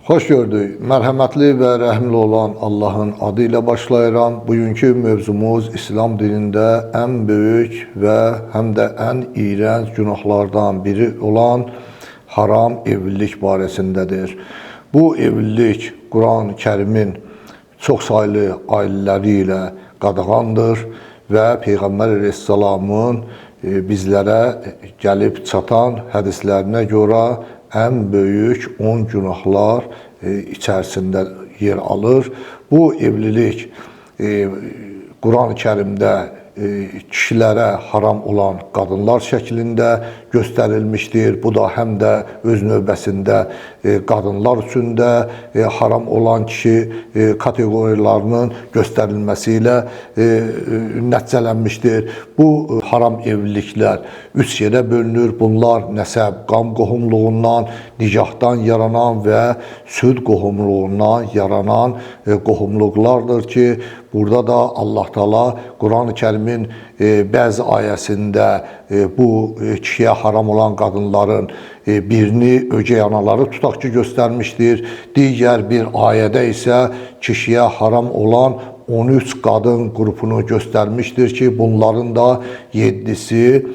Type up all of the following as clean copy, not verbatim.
Xoş gördük. Mərhəmətli və rəhimli olan Allahın adı ilə başlayıram. Bugünkü mövzumuz İslam dinində ən böyük və həm də ən iyrənc günahlardan biri olan haram evlilik barəsindədir. Bu evlilik Quran-ı Kərimin çox saylı ailələri ilə qadağandır və Peyğəmbər əleyhissalamın bizlərə gəlib çatan hədislərinə görə ən böyük 10 günahlar içərisində yer alır. Bu evlilik Quran-ı Kərimdə kişilərə haram olan qadınlar şəklində göstərilmişdir. Bu da həm də öz növbəsində qadınlar üçün də haram olan kişi kateqoriyalarının göstərilməsi ilə nəticələnmişdir. Bu haram evliliklər 3 yerə bölünür. Bunlar nəsəb, qan qohumluğundan, nikahdan yaranan və süd qohumluğundan yaranan qohumluqlardır ki, burada da Allah Taala Quran-ı Kərimin bəzi ayəsində bu kişiyə haram olan qadınların birini ögey anaları tutaq ki göstərmişdir. Digər bir ayədə isə kişiyə haram olan 13 qadın qrupunu göstərmişdir ki, bunların da 7'si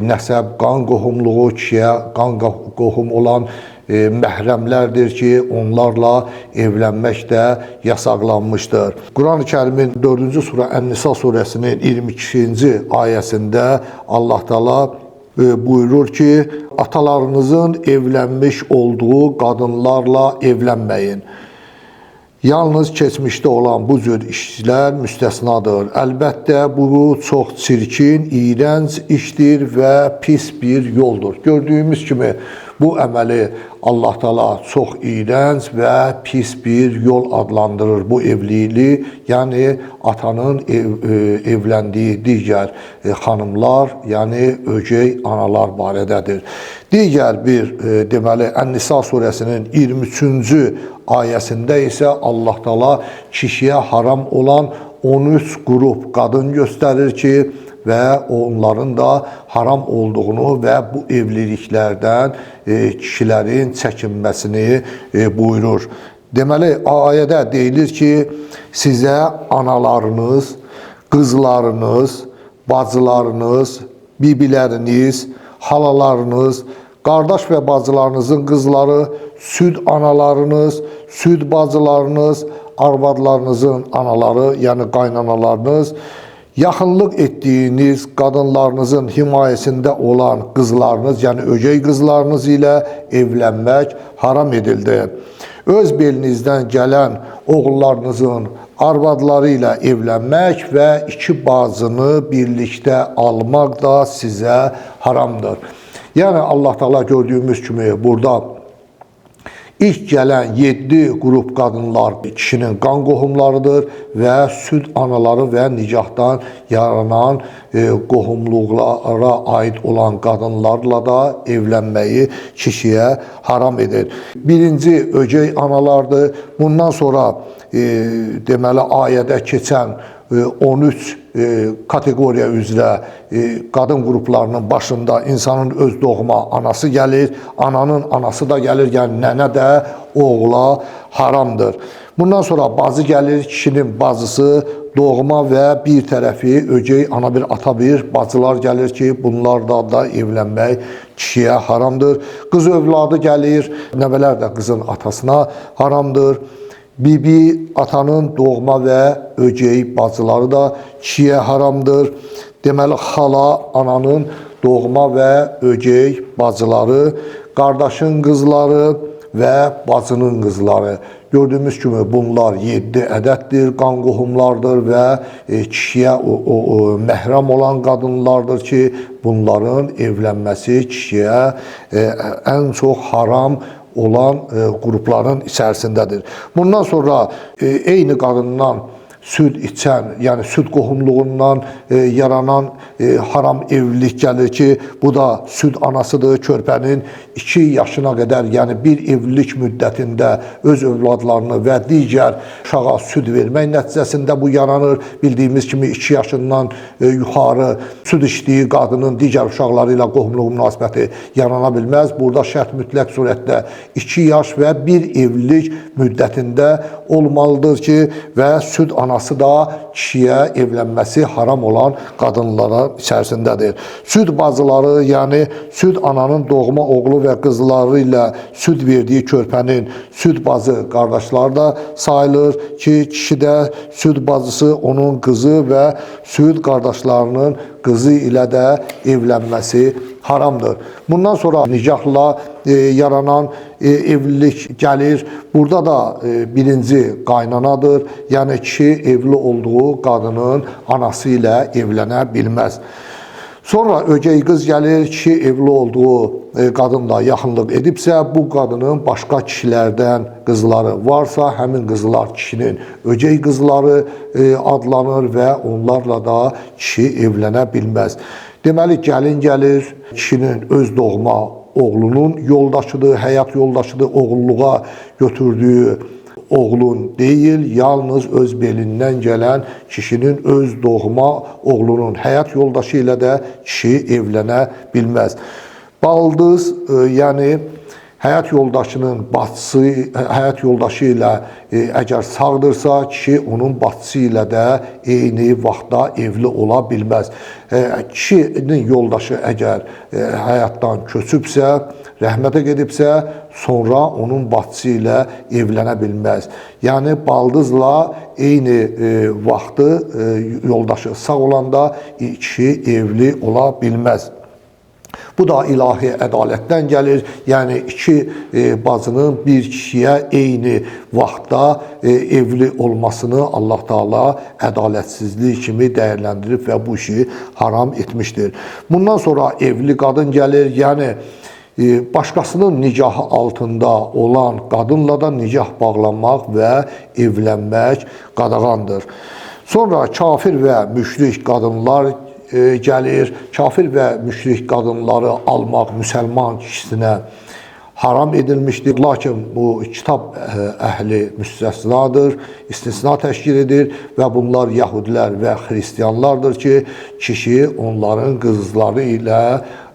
nəsəb qan qohumluğu, kişiyə qan qohum olan məhrəmlərdir ki, onlarla evlənmək də yasaqlanmışdır. Quran-ı Kərimin 4-cü surə Ən-Nisa surəsinin 22-ci ayəsində Allah Taala buyurur ki, atalarınızın evlənmiş olduğu qadınlarla evlənməyin. Yalnız keçmişdə olan bu cür işlər müstəsnadır. Əlbəttə, bu çox çirkin, iyrənc işdir və pis bir yoldur. Gördüyümüz kimi, bu əməli Allah Taala çox iyrənc və pis bir yol adlandırır bu evliliyi. Yəni, atanın evləndiyi digər xanımlar, yəni ögey analar barədədir. Digər bir, deməli, Ən-Nisa surəsinin 23-cü ayəsində isə Allah Taala kişiyə haram olan 13 qrup qadın göstərir ki, və onların da haram olduğunu və bu evliliklərdən kişilərin çəkinməsini buyurur. Deməli, ayədə deyilir ki, sizə analarınız, qızlarınız, bacılarınız, bibiləriniz, halalarınız, qardaş və bacılarınızın qızları, süd analarınız, süd bacılarınız, arvadlarınızın anaları, yəni qaynanalarınız, yaxınlıq etdiyiniz qadınlarınızın himayəsində olan qızlarınız, yəni ögey qızlarınız ilə evlənmək haram edildi. Öz belinizdən gələn oğullarınızın arvadları ilə evlənmək və 2 bacını birlikdə almaq da sizə haramdır. Yəni Allah Taala gördüyümüz kimi burada İlk gələn 7 qrup qadınlar kişinin qan qohumlarıdır və süd anaları və nikahdan yaranan qohumluqlara aid olan qadınlarla da evlənməyi kişiyə haram edir. Birinci ögey analardır. Bundan sonra deməli ayədə keçən 13 kateqoriya üzrə qadın qruplarının başında insanın öz doğma anası gəlir, ananın anası da gəlir, yəni nənə də oğula haramdır. Bundan sonra bacı gəlir, kişinin bacısı, doğma və bir tərəfi ögey ana bir ata bir bacılar gəlir ki, bunlarla da evlənmək kişiyə haramdır. Qız övladı gəlir, nəvələr də qızın atasına haramdır. Bibi, atanın doğma və ögey bacıları da kişiyə haramdır. Deməli, xala, ananın doğma və ögey bacıları, qardaşın qızları və bacının qızları. Gördüyümüz kimi bunlar 7 ədəddir, qan qohumlardır və kişiyə məhrəm olan qadınlardır ki, bunların evlənməsi kişiyə ən çox haram olan qrupların içərisindədir. Bundan sonra eyni qadından süd içən, yəni süd qohumluğundan yaranan haram evlilik gəlir ki, bu da süd anasıdır. Körpənin 2 yaşına qədər, yəni bir evlilik müddətində öz övladlarını və digər uşağa süd vermək nəticəsində bu yaranır. Bildiyimiz kimi 2 yaşından yuxarı süd içdiyi qadının digər uşaqları ilə qohumluq münasibəti yarana bilməz. Burada şərt mütləq surətdə 2 yaş və bir evlilik müddətində olmalıdır ki, və süd anası da kişiyə evlənməsi haram olan qadınlara içərisindədir. Süd bacıları, yəni süd ananın doğma oğlu və qızları ilə süd verdiyi körpənin süd bacı qardaşları da sayılır ki, kişi də süd bacısı onun qızı və süd qardaşlarının qızı ilə də evlənməsi haramdır. Bundan sonra nikahla yaranan evlilik gəlir. Burada da birinci qaynanadır. Yəni kişi evli olduğu qadının anası ilə evlənə bilməz. Sonra ögey qız gəlir, kişi evli olduğu qadınla yaxınlıq edibsə, bu qadının başqa kişilərdən qızları varsa, həmin qızlar kişinin ögey qızları adlanır və onlarla da kişi evlənə bilməz. Deməli, gəlin gəlir, kişinin öz doğma oğlunun yoldaşıdır, həyat yoldaşıdır, oğulluğa götürdüyü oğlun deyil, yalnız öz belindən gələn kişinin öz doğma oğlunun həyat yoldaşı ilə də kişi evlənə bilməz. Baldız, yəni həyat yoldaşının bacısı, həyat yoldaşı ilə əgər sağdırsa, kişi onun bacısı ilə də eyni vaxtda evli ola bilməz. Kişinin yoldaşı əgər həyatdan köçübsə, rəhmətə gedibsə, sonra onun bacısı ilə evlənə bilməz. Yəni, baldızla eyni vaxtı yoldaşı sağ olanda kişi evli ola bilməz. Bu da ilahi ədalətdən gəlir. Yəni, 2 bacının bir kişiyə eyni vaxtda evli olmasını Allah Teala ədalətsizlik kimi dəyərləndirib və bu işi haram etmişdir. Bundan sonra evli qadın gəlir. Yəni, başqasının nikahı altında olan qadınla da nikah bağlanmaq və evlənmək qadağandır. Sonra kafir və müşrik qadınlar gəlir. Kafir və müşrik qadınları almaq müsəlman kişisinə haram edilmişdir. Lakin bu kitab əhli müstəsnadır, istisna təşkil edir və bunlar yəhudilər və xristianlardır ki, kişi onların qızları ilə,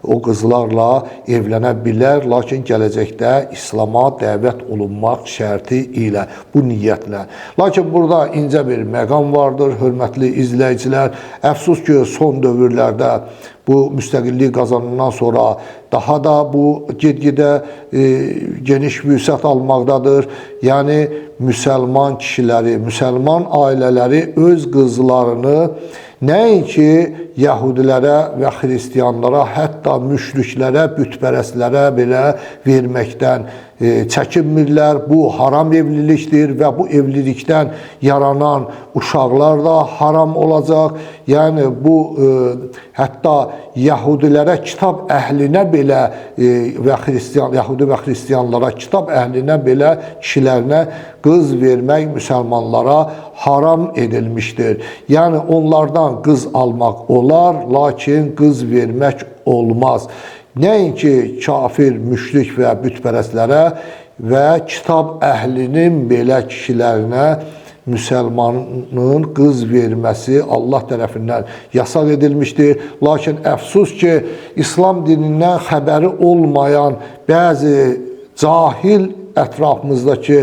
o qızlarla evlənə bilər, lakin gələcəkdə İslama dəvət olunmaq şərti ilə, bu niyyətlə. Lakin burada incə bir məqam vardır, hörmətli izləyicilər. Əfsus ki, son dövrlərdə bu müstəqillik qazanından sonra daha da bu get-gedə geniş vüsət almaqdadır. Yəni, müsəlman kişiləri, müsəlman ailələri öz qızlarını nəinki yəhudilərə və xristianlara, hətta müşriklərə, bütpərəstlərə belə verməkdən çəkinmirlər. Bu haram evlilikdir və bu evlilikdən yaranan uşaqlar da haram olacaq. Yəni, bu hətta yəhudilərə, kitab əhlinə belə və yəhudi və xristianlara, kitab əhlinə belə kişilərinə qız vermək müsəlmanlara haram edilmişdir. Yəni, onlardan qız almaq olar, lakin qız vermək olmaz. Nəinki kafir, müşrik və bütpərəstlərə və kitab əhlinin belə kişilərinə müsəlmanın qız verməsi Allah tərəfindən yasaq edilmişdir. Lakin əfsus ki, İslam dinindən xəbəri olmayan bəzi cahil ətrafımızdakı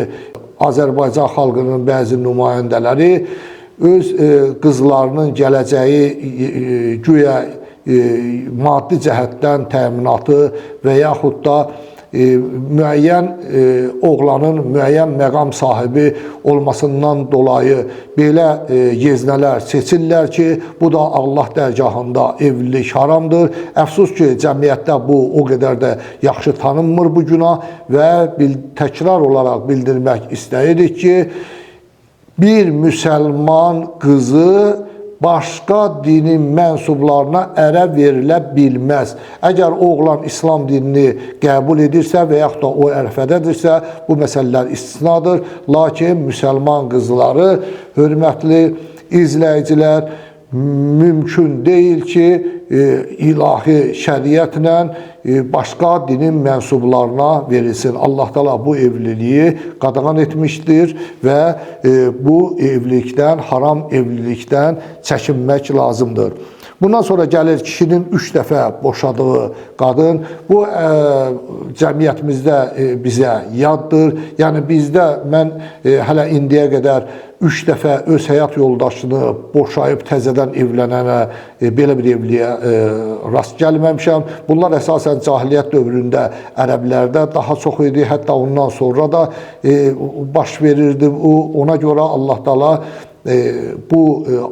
Azərbaycan xalqının bəzi nümayəndələri öz qızlarının gələcəyi güya maddi cəhətdən təminatı və yaxud da müəyyən oğlanın müəyyən məqam sahibi olmasından dolayı belə yeznələr seçirlər ki, bu da Allah dərgahında evlilik haramdır. Əfsus ki, cəmiyyətdə bu o qədər də yaxşı tanınmır bu günah və təkrar olaraq bildirmək istəyirik ki, bir müsəlman qızı başqa dinin mənsublarına ərə verilə bilməz. Əgər oğlan İslam dinini qəbul edirsə və yaxud da o ərəfədədirsə, bu məsələlər istisnadır. Lakin müsəlman qızları, hörmətli izləyicilər, mümkün deyil ki, ilahi şəriətlə başqa dinin mənsublarına verilsin. Allah Teala bu evliliyi qadağan etmişdir və bu evlilikdən, haram evlilikdən çəkinmək lazımdır. Bundan sonra gəlir kişinin 3 dəfə boşadığı qadın. Bu cəmiyyətimizdə bizə yaddır. Yəni bizdə mən hələ indiyə qədər 3 dəfə öz həyat yoldaşını boşayıb təzədən evlənənə, belə bir evliliyə rast gəlməmişəm. Bunlar əsasən cahiliyyət dövründə ərəblərdə daha çox idi. Hətta ondan sonra da baş verirdi. Ona görə Allah Teala bu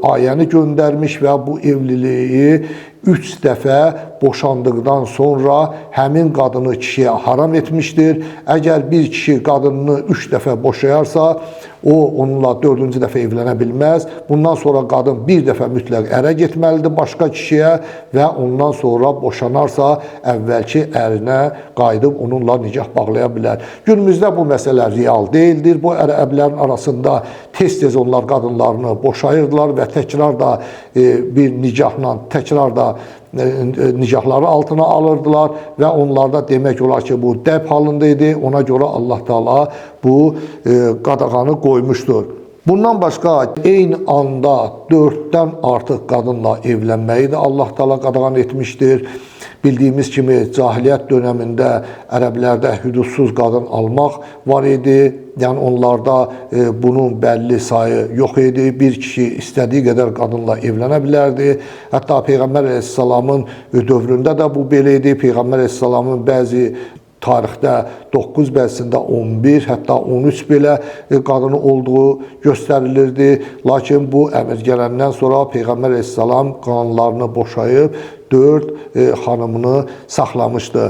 ayəni göndərmiş və bu evliliyi 3 dəfə boşandıqdan sonra həmin qadını kişiyə haram etmişdir. Əgər bir kişi qadınını 3 dəfə boşayarsa, o onunla 4-cü dəfə evlənə bilməz. Bundan sonra qadın bir dəfə mütləq ərə getməlidir başqa kişiyə və ondan sonra boşanarsa, əvvəlki ərinə qayıdıb onunla nikah bağlaya bilər. Günümüzdə bu məsələ real deyildir. Bu ərəblərin arasında tez-tez onlar qadınlarını boşayırdılar və təkrar da bir nikahla təkrar da nikahları altına alırdılar və onlarda demək olar ki, bu dəb halında idi. Ona görə Allah Teala bu qadağanı qoymuşdur. Bundan başqa eyni anda 4-dən artıq qadınla evlənməyi də Allah Teala qadağan etmişdir. Bildiyimiz kimi cahiliyyət dönəmində ərəblərdə hüdudsuz qadın almaq var idi. Yəni onlarda bunun bəlli sayı yox idi. Bir kişi istədiyi qədər qadınla evlənə bilərdi. Hətta Peyğəmbər əleyhissalamın dövründə də bu belə idi. Peyğəmbər əleyhissalamın bəzi tarixdə 9, bəzisində 11, hətta 13 belə qadını olduğu göstərilirdi. Lakin bu əmr gələndən sonra Peyğəmbər əleyhissalam qanunlarını boşayıb 4 xanımını saxlamışdı.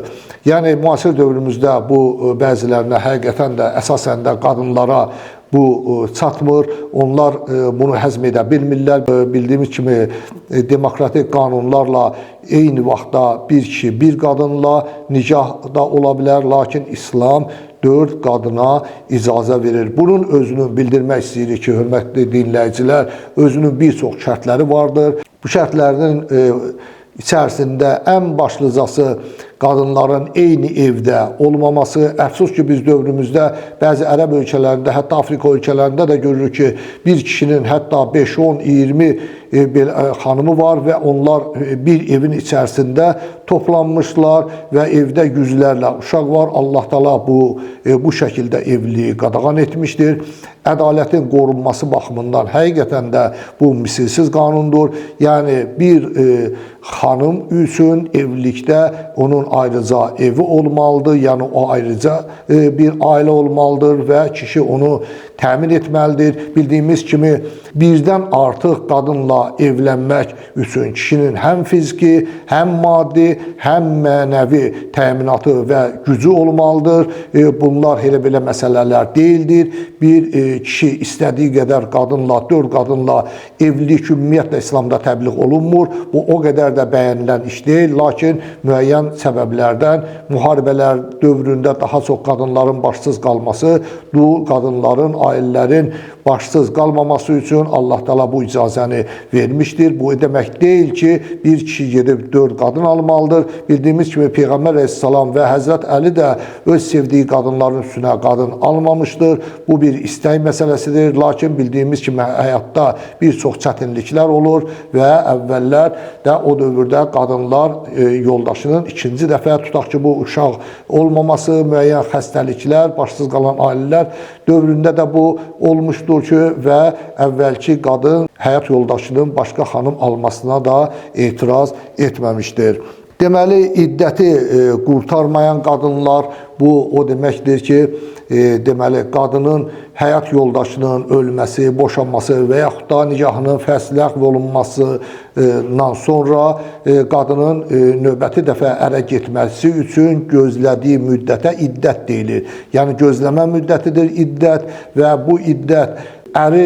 Yəni müasir dövrümüzdə bu bəzilərinə həqiqətən də əsasən də qadınlara bu çatmır. Onlar bunu həzm edə bilmirlər. Bildiyimiz kimi demokratik qanunlarla eyni vaxtda bir kişi, bir qadınla nikah da ola bilər. Lakin İslam 4 qadına icazə verir. Bunun özünü bildirmək istəyirik ki, hörmətli dinləyicilər, özünün bir çox şərtləri vardır. Bu şərtlərin içərisində ən başlıcası qadınların eyni evdə olmaması. Əfsus ki, biz dövrümüzdə bəzi ərəb ölkələrində, hətta Afrika ölkələrində də görürük ki, bir kişinin hətta 5, 10, 20 xanımı var və onlar bir evin içərisində toplanmışlar və evdə yüzlərlə uşaq var. Allah Teala bu şəkildə evliliyi qadağan etmişdir. Ədalətin qorunması baxımından həqiqətən də bu misilsiz qanundur. Yəni bir xanım üçün evlilikdə onun ayrıca evi olmalıdır. Yəni o ayrıca bir ailə olmalıdır və kişi onu təmin etməlidir. Bildiyimiz kimi birdən artıq qadınla evlənmək üçün kişinin həm fiziki, həm maddi, həm mənəvi təminatı və gücü olmalıdır. Bunlar elə belə məsələlər deyildir. Bir kişi istədiyi qədər qadınla, 4 qadınla evlilik ümumiyyətlə İslamda təbliğ olunmur. Bu o qədər də bəyənilən iş deyil. Lakin müəyyən səbəblərdən müharibələr dövründə daha çox qadınların başsız qalması, bu qadınların, ailələrin başsız qalmaması üçün Allah Teala bu icazəni vermişdir. Bu demək deyil ki, bir kişi gedib 4 qadın almalıdır. Bildiyimiz kimi Peyğəmbər əleyhissalam və Həzrət Əli də öz sevdiyi qadınların üstünə qadın almamışdır. Bu bir istək məsələsidir. Lakin bildiyimiz kimi həyatda bir çox çətinliklər olur və əvvəllər də o dövrdə qadınlar yoldaşının ikinci dəfə, tutaq ki, bu uşaq olmaması, müəyyən xəstəliklər, başsız qalan ailələr dövründə də bu olmuşdur ki, və əvvəlki qadın həyat yoldaşının başqa xanım almasına da etiraz etməmişdir. Deməli, iddəti qurtarmayan qadınlar, bu o deməkdir ki, deməli, qadının həyat yoldaşının ölməsi, boşanması və yaxud da nikahının fəsləq olunmasından sonra qadının növbəti dəfə ərə getməsi üçün gözlədiyi müddətə iddət deyilir. Yəni, gözləmə müddətidir iddət və bu iddət əri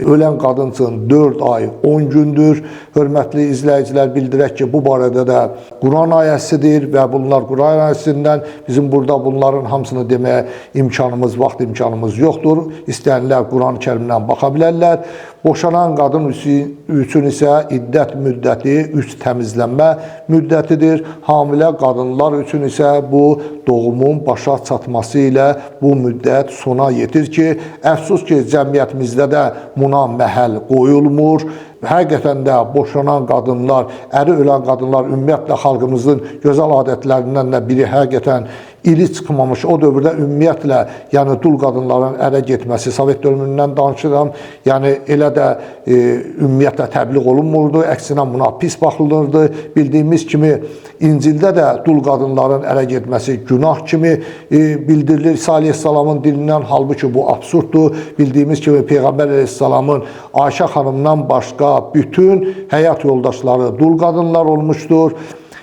ölən qadın üçün 4 ay 10 gündür. Hörmətli izləyicilər, bildirək ki, bu barədə də Quran ayəsidir və bunlar Quran ayəsindən bizim burada bunların hamısını deməyə imkanımız, vaxt imkanımız yoxdur. İstəyənlər Quran-ı Kərimdən baxa bilərlər. Boşanan qadın üçün isə iddət müddəti 3 təmizlənmə müddətidir. Hamilə qadınlar üçün isə bu doğumun başa çatması ilə bu müddət sona yetir ki, əfsus ki, cəmiyyətimizdə də buna məhəl qoyulmur. Həqiqətən də boşanan qadınlar, əri ölən qadınlar ümumiyyətlə xalqımızın gözəl adətlərindən də biri həqiqətən ili çıxmamış. O dövrdə ümumiyyətlə, yəni dul qadınların ərə getməsi, Sovet dövründən danışıram, yəni elə də ümumiyyətlə təbliğ olunmurdu, əksinə buna pis baxılırdı. Bildiyimiz kimi İncildə də dul qadınların ərə getməsi günah kimi bildirilir İsa Aleyhisselamın dilindən, halbuki bu absurddur. Bildiyimiz kimi Peyğəmbər Aleyhisselamın Ayşə xanımdan başqa bütün həyat yoldaşları dul qadınlar olmuşdur.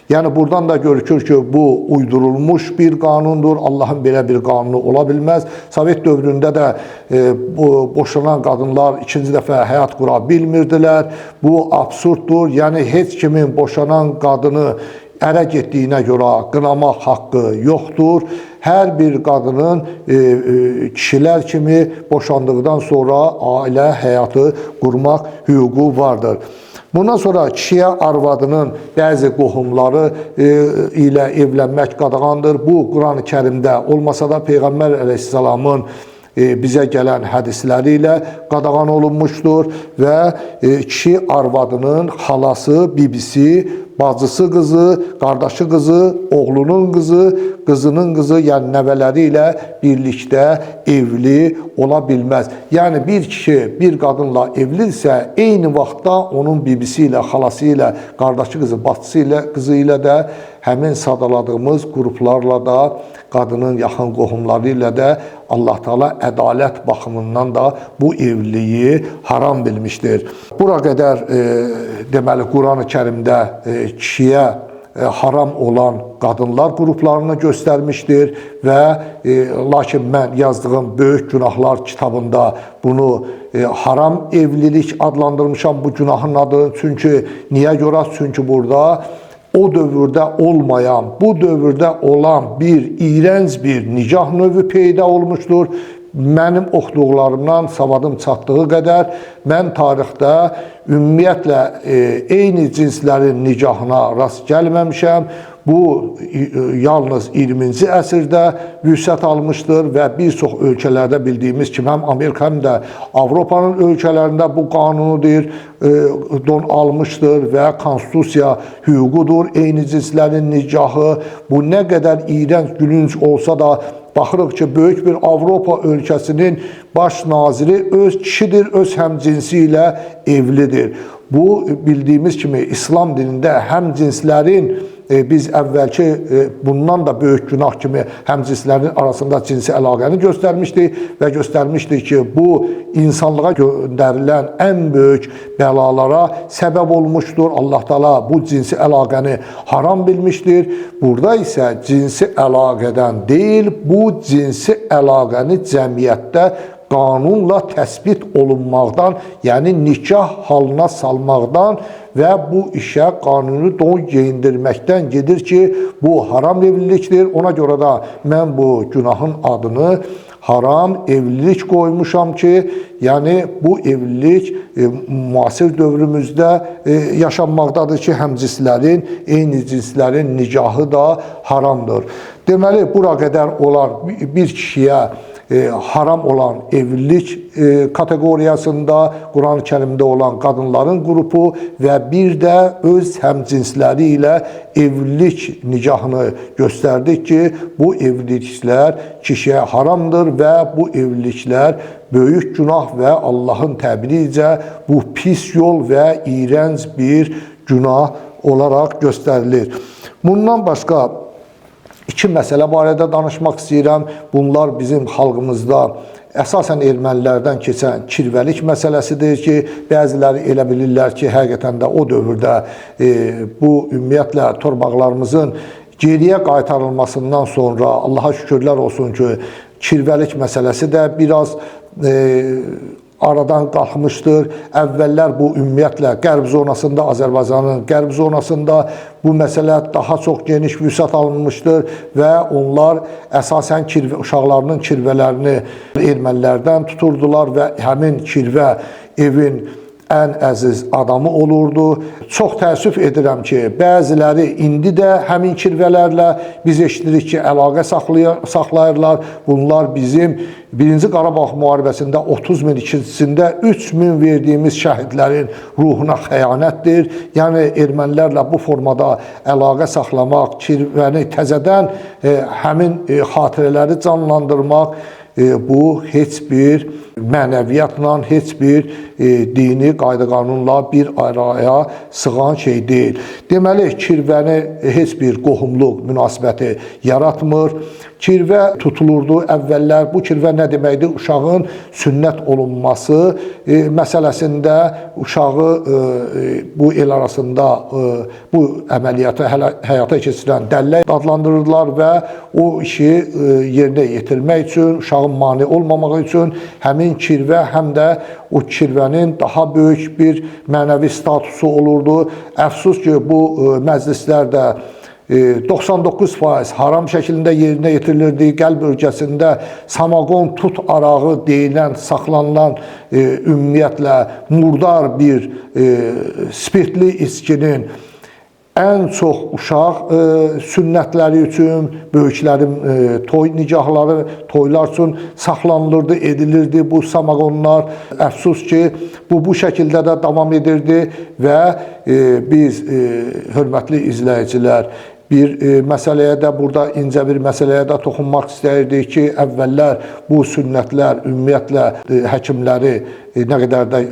Yəni buradan da görükür ki, bu uydurulmuş bir qanundur. Allahın belə bir qanunu ola bilməz. Sovet dövründə də boşanan qadınlar ikinci dəfə həyat qura bilmirdilər. Bu absurddur. Yəni heç kimin boşanan qadını ərə getdiyinə görə qınamaq haqqı yoxdur. Hər bir qadının kişilər kimi boşandıqdan sonra ailə həyatı qurmaq hüququ vardır. Bundan sonra kişiyə arvadının bəzi qohumları ilə evlənmək qadağandır. Bu, Quran-ı Kərimdə olmasa da Peyğəmbər Əleyhisselamın bizə gələn hədisləri ilə qadağan olunmuşdur və kişi arvadının xalası, bibisi, bacısı qızı, qardaşı qızı, oğlunun qızı, qızının qızı, yəni nəvələri ilə birlikdə evli ola bilməz. Yəni bir kişi bir qadınla evlidirsə, eyni vaxtda onun bibisi ilə, xalası ilə, qardaşı qızı, bacısı ilə, qızı ilə də həmin sadaladığımız qruplarla da, qadının yaxın qohumları ilə də Allah Teala ədalət baxımından da bu evliliyi haram bilmişdir. Bura qədər deməli Quran-ı Kərimdə kişiyə haram olan qadınlar qruplarını göstərmişdir və lakin mən yazdığım Böyük Günahlar kitabında bunu haram evlilik adlandırmışam bu günahın adını. Çünki niyə görə? Çünki burada o dövrdə olmayan, bu dövrdə olan bir iğrənc bir nicah növü peyda olmuşdur. Mənim oxuduqlarımdan savadım çatdığı qədər mən tarixdə ümumiyyətlə eyni cinslərin nicahına rast gəlməmişəm. Bu yalnız 20-ci əsrdə vüsət almışdır və bir çox ölkələrdə bildiyimiz kimi həm Amerika həm də Avropanın ölkələrində bu qanunudur, don almışdır və konstitusiya hüququdur. Eyni cinslərin nicahı bu nə qədər iğrənc, gülünc olsa da baxırıq ki, böyük bir Avropa ölkəsinin baş naziri öz kişidir, öz həmcinsi ilə evlidir. Bu bildiyimiz kimi İslam dinində həmcinslərin biz əvvəlki bundan da böyük günah kimi həmcinslərin arasında cinsi əlaqəni göstərmişdik və göstərmişdik ki, bu insanlığa göndərilən ən böyük bəlalara səbəb olmuşdur. Allah Teala bu cinsi əlaqəni haram bilmişdir. Burada isə cinsi əlaqədən deyil, bu cinsi əlaqəni cəmiyyətdə qanunla təsbit olunmaqdan, yəni nikah halına salmaqdan və bu işə qanuni don geyindirməkdən gedir ki, bu haram evlilikdir. Ona görə də mən bu günahın adını haram evlilik qoymuşam ki, yəni bu evlilik müasir dövrümüzdə yaşanmaqdadır ki, həmcinslərin, eyni cinslərin nikahı da haramdır. Deməli, bura qədər olan bir kişiyə haram olan evlilik kateqoriyasında Quran-ı Kərimdə olan qadınların qrupu və bir də öz həmcinsləri ilə evlilik nikahını göstərdik ki, bu evliliklər kişiyə haramdır və bu evliliklər böyük günah və Allahın təbliğicə bu pis yol və iğrənc bir günah olaraq göstərilir. Bundan başqa İki məsələ barədə danışmaq istəyirəm. Bunlar bizim xalqımızda əsasən ermənilərdən keçən kirvəlik məsələsidir ki, bəziləri elə bilirlər ki, həqiqətən də o dövrdə bu ümumiyyətlə torbaqlarımızın geriyə qaytarılmasından sonra Allaha şükürlər olsun ki, kirvəlik məsələsi də biraz aradan qalxmışdır. Əvvəllər bu ümumiyyətlə qərb zonasında, Azərbaycanın qərb zonasında bu məsələ daha çox geniş vüsət alınmışdır və onlar əsasən uşaqlarının kirvələrini ermənilərdən tuturdular və həmin kirvə evin ən əziz adamı olurdu. Çox təəssüf edirəm ki, bəziləri indi də həmin kirvələrlə biz eşitirik ki, əlaqə saxlayırlar. Bunlar bizim 1-ci Qarabağ müharibəsində 30 min, ikincisində 3 min verdiyimiz şəhidlərin ruhuna xəyanətdir. Yəni, ermənilərlə bu formada əlaqə saxlamaq, kirvəni təzədən həmin xatirələri canlandırmaq, bu heç bir mənəviyyatla, heç bir dini qayda-qanunla bir araya sığan şey deyil. Deməli, kirvəni heç bir qohumluq münasibəti yaratmır. Kirvə tutulurdu əvvəllər. Bu kirvə nə deməkdir? Uşağın sünnət olunması məsələsində uşağı bu el arasında bu əməliyyatı həyata keçirən dəllək adlandırırlar və o işi yerinə yetirmək üçün, uşağın mane olmamaq üçün həmin kirvə həm də o kirvənin daha böyük bir mənəvi statusu olurdu. Əfsus ki, bu məclislərdə 99% haram şəklində yerinə yetirilirdi. Qəlb bölgəsində samaqon tut arağı deyilən, saxlanılan ümumiyyətlə murdar bir spirtli içkinin ən çox uşaq sünnətləri üçün, böyüklərin toy nicahları, toylar üçün saxlanılırdı, edilirdi bu samaqonlar. Əfsus ki, bu şəkildə də davam edirdi və biz, hörmətli izləyicilər, bir məsələyə də, burada incə bir məsələyə də toxunmaq istəyirdik ki, əvvəllər bu sünnətlər ümumiyyətlə həkimləri nə qədər də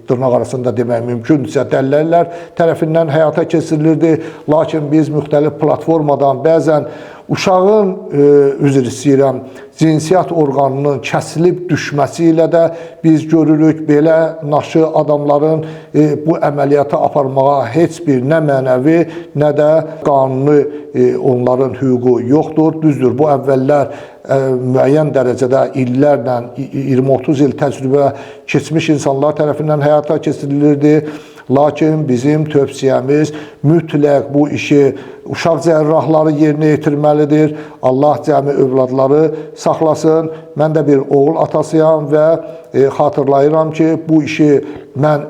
dırnaq arasında demək mümkündürsə dəlləllər tərəfindən həyata keçirilirdi. Lakin biz müxtəlif platformadan bəzən uşağın, üzr istəyirəm, cinsiyyət orqanının kəsilib düşməsi ilə də biz görürük, belə naşı adamların bu əməliyyatı aparmağa heç bir nə mənəvi, nə də qanuni onların hüququ yoxdur. Düzdür, bu əvvəllər müəyyən dərəcədə illərlə, 20-30 il təcrübə keçmiş insanlar tərəfindən həyata keçirilirdi. Lakin bizim tövsiyəmiz mütləq bu işi uşaq cərrahları yerinə yetirməlidir. Allah cəmi övladları saxlasın. Mən də bir oğul atasıyam və xatırlayıram ki, bu işi mən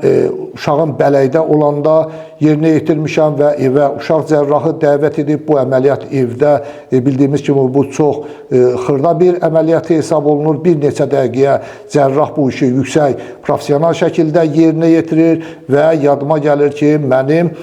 uşağın bələkdə olanda yerinə yetirmişəm və evə uşaq cərrahı dəvət edib bu əməliyyat evdə bildiyimiz kimi bu çox xırda bir əməliyyat hesab olunur. Bir neçə dəqiqəyə cərrah bu işi yüksək professional şəkildə yerinə yetirir və yadıma gəlir ki, mənim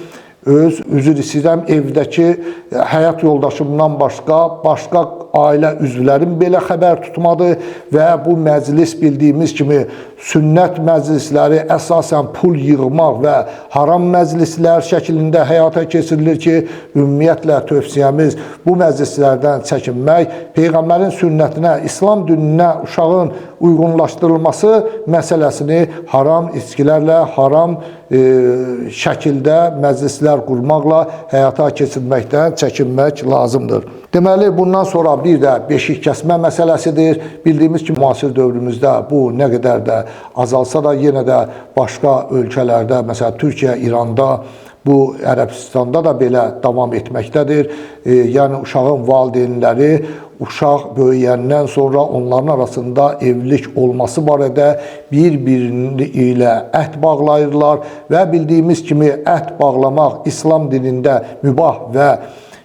üzr istəyirəm, evdəki həyat yoldaşımdan başqa ailə üzvlərim belə xəbər tutmadı və bu məclis bildiyimiz kimi sünnət məclisləri əsasən pul yığmaq və haram məclislər şəklində həyata keçirilir ki, ümumiyyətlə tövsiyəmiz bu məclislərdən çəkinmək, Peyğəmbərin sünnətinə, İslam dininə uşağın uyğunlaşdırılması məsələsini haram içkilərlə, haram şəkildə məclislər qurmaqla həyata keçirməkdən çəkinmək lazımdır. Deməli, bundan sonra bir də beşik kəsmə məsələsidir. Bildiyimiz kimi, müasir dövrümüzdə bu nə qədər də azalsa da, yenə də başqa ölkələrdə, məsələn, Türkiyə, İranda, bu Ərəbistanda da belə davam etməkdədir. Yəni, uşağın valideynləri uşaq böyüyəndən sonra onların arasında evlilik olması barədə bir-birini ilə əhd bağlayırlar və bildiyimiz kimi əhd bağlamaq İslam dinində mübah və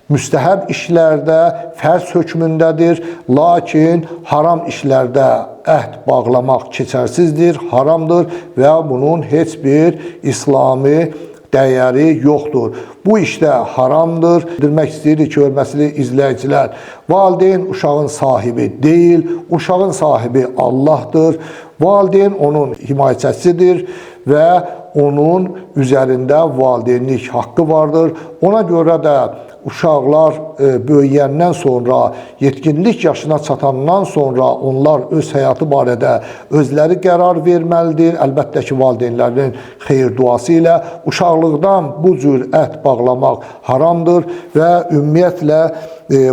müstəhəb işlərdə fərz hökmündədir, lakin haram işlərdə əhd bağlamaq keçərsizdir, haramdır və bunun heç bir İslami dəyəri yoxdur. Bu işdə haramdır. Bildirmək istəyirik ki, hörmətli izləyicilər, valideyn uşağın sahibi deyil, uşağın sahibi Allahdır. Valideyn onun himayəçisidir və onun üzərində valideynlik haqqı vardır. Ona görə də uşaqlar böyüyəndən sonra, yetkinlik yaşına çatandan sonra onlar öz həyatı barədə özləri qərar verməlidir. Əlbəttə ki, valideynlərin xeyir duası ilə uşaqlıqdan bu cür ət bağlamaq haramdır və ümumiyyətlə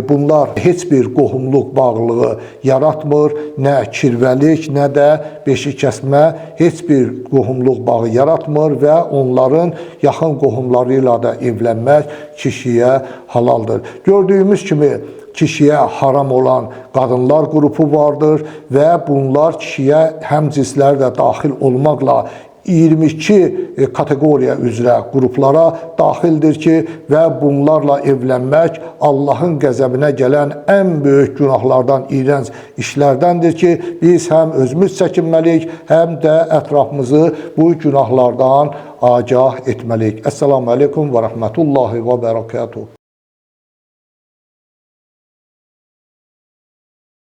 bunlar heç bir qohumluq bağlılığı yaratmır, nə kirvəlik, nə də beşik kəsmə heç bir qohumluq bağı yaratmır və onların yaxın qohumları ilə də evlənmək kişiyə halaldır. Gördüyümüz kimi kişiyə haram olan qadınlar qrupu vardır və bunlar kişiyə həmcinslər də daxil olmaqla 22 kateqoriya üzrə qruplara daxildir ki, və bunlarla evlənmək Allahın qəzəbinə gələn ən böyük günahlardan, iyrənc işlərdəndir ki, biz həm özümüz çəkinməliyik, həm də ətrafımızı bu günahlardan agah etməliyik. Əssalamu aleykum və rəhmətullahi və bərəkatuhu.